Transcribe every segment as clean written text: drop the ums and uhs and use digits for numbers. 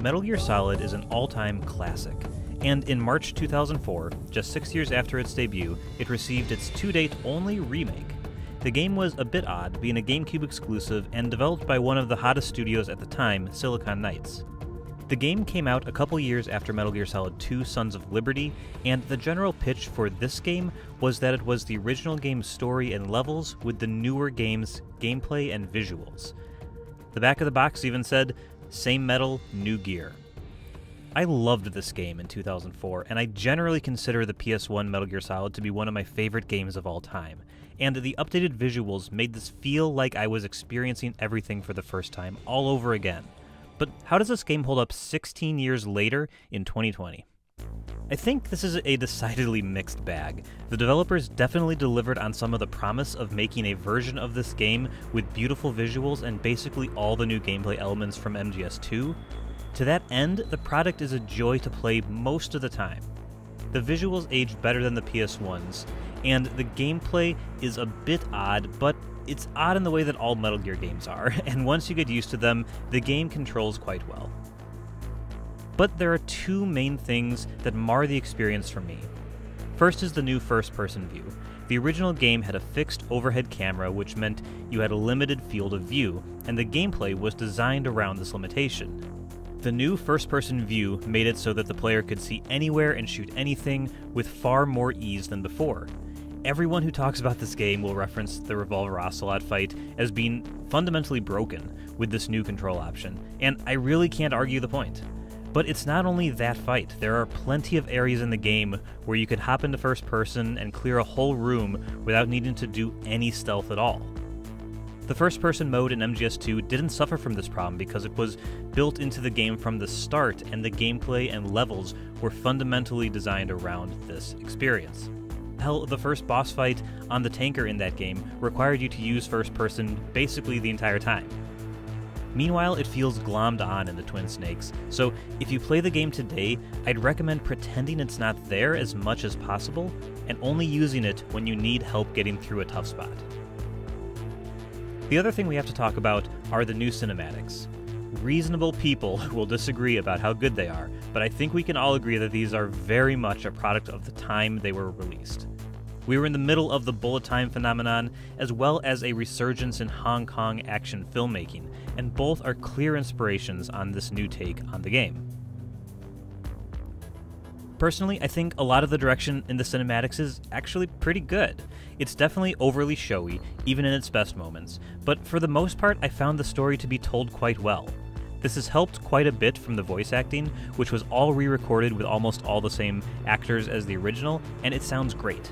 Metal Gear Solid is an all-time classic, and in March 2004, just 6 years after its debut, it received its to-date only remake. The game was a bit odd, being a GameCube exclusive and developed by one of the hottest studios at the time, Silicon Knights. The game came out a couple years after Metal Gear Solid 2 Sons of Liberty, and the general pitch for this game was that it was the original game's story and levels with the newer game's gameplay and visuals. The back of the box even said, "Same metal, new gear." I loved this game in 2004, and I generally consider the PS1 Metal Gear Solid to be one of my favorite games of all time, and the updated visuals made this feel like I was experiencing everything for the first time all over again. But how does this game hold up 16 years later in 2020? I think this is a decidedly mixed bag. The developers definitely delivered on some of the promise of making a version of this game with beautiful visuals and basically all the new gameplay elements from MGS2. To that end, the product is a joy to play most of the time. The visuals age better than the PS1's, and the gameplay is a bit odd, but it's odd in the way that all Metal Gear games are, and once you get used to them, the game controls quite well. But there are two main things that mar the experience for me. First is the new first-person view. The original game had a fixed overhead camera, which meant you had a limited field of view, and the gameplay was designed around this limitation. The new first-person view made it so that the player could see anywhere and shoot anything with far more ease than before. Everyone who talks about this game will reference the Revolver Ocelot fight as being fundamentally broken with this new control option, and I really can't argue the point. But it's not only that fight, there are plenty of areas in the game where you can hop into first person and clear a whole room without needing to do any stealth at all. The first person mode in MGS2 didn't suffer from this problem because it was built into the game from the start, and the gameplay and levels were fundamentally designed around this experience. Hell, the first boss fight on the tanker in that game required you to use first person basically the entire time. Meanwhile, it feels glommed on in the Twin Snakes, so if you play the game today, I'd recommend pretending it's not there as much as possible, and only using it when you need help getting through a tough spot. The other thing we have to talk about are the new cinematics. Reasonable people will disagree about how good they are, but I think we can all agree that these are very much a product of the time they were released. We were in the middle of the bullet time phenomenon, as well as a resurgence in Hong Kong action filmmaking, and both are clear inspirations on this new take on the game. Personally, I think a lot of the direction in the cinematics is actually pretty good. It's definitely overly showy, even in its best moments, but for the most part I found the story to be told quite well. This has helped quite a bit from the voice acting, which was all re-recorded with almost all the same actors as the original, and it sounds great.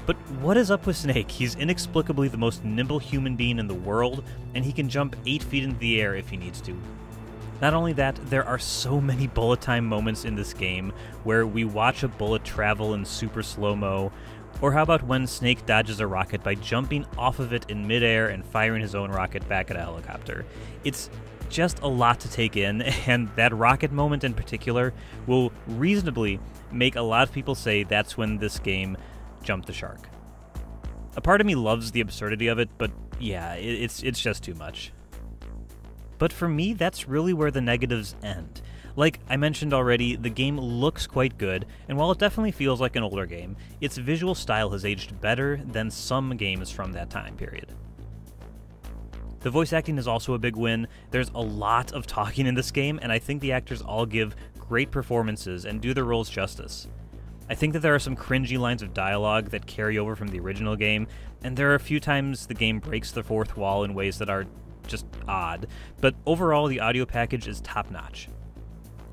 But what is up with Snake? He's inexplicably the most nimble human being in the world, and he can jump 8 feet into the air if he needs to. Not only that, there are so many bullet time moments in this game where we watch a bullet travel in super slow-mo, or how about when Snake dodges a rocket by jumping off of it in midair and firing his own rocket back at a helicopter. It's just a lot to take in, and that rocket moment in particular will reasonably make a lot of people say that's when this game jumped the shark. A part of me loves the absurdity of it, but yeah, it's just too much. But for me, that's really where the negatives end. Like I mentioned already, the game looks quite good, and while it definitely feels like an older game, its visual style has aged better than some games from that time period. The voice acting is also a big win. There's a lot of talking in this game, and I think the actors all give great performances and do their roles justice. I think that there are some cringy lines of dialogue that carry over from the original game, and there are a few times the game breaks the fourth wall in ways that are just odd, but overall the audio package is top-notch.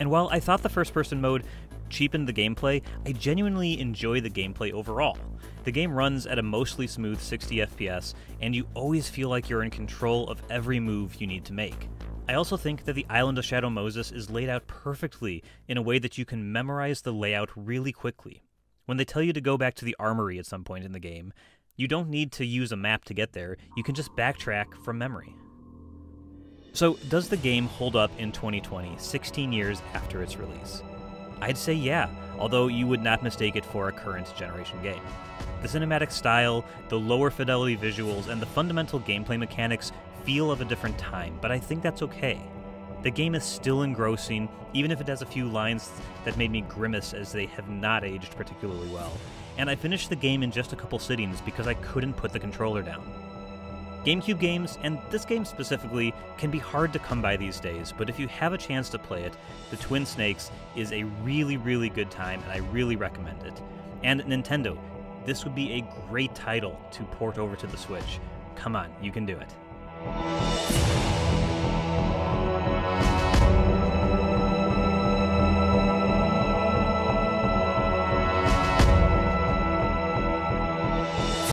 And while I thought the first-person mode cheapened the gameplay, I genuinely enjoy the gameplay overall. The game runs at a mostly smooth 60 FPS, and you always feel like you're in control of every move you need to make. I also think that the Island of Shadow Moses is laid out perfectly in a way that you can memorize the layout really quickly. When they tell you to go back to the armory at some point in the game, you don't need to use a map to get there, you can just backtrack from memory. So, does the game hold up in 2020, 16 years after its release? I'd say yeah, although you would not mistake it for a current generation game. The cinematic style, the lower fidelity visuals, and the fundamental gameplay mechanics feel of a different time, but I think that's okay. The game is still engrossing, even if it has a few lines that made me grimace as they have not aged particularly well, and I finished the game in just a couple sittings because I couldn't put the controller down. GameCube games, and this game specifically, can be hard to come by these days, but if you have a chance to play it, the Twin Snakes is a really, really good time, and I really recommend it. And Nintendo, this would be a great title to port over to the Switch. Come on, you can do it.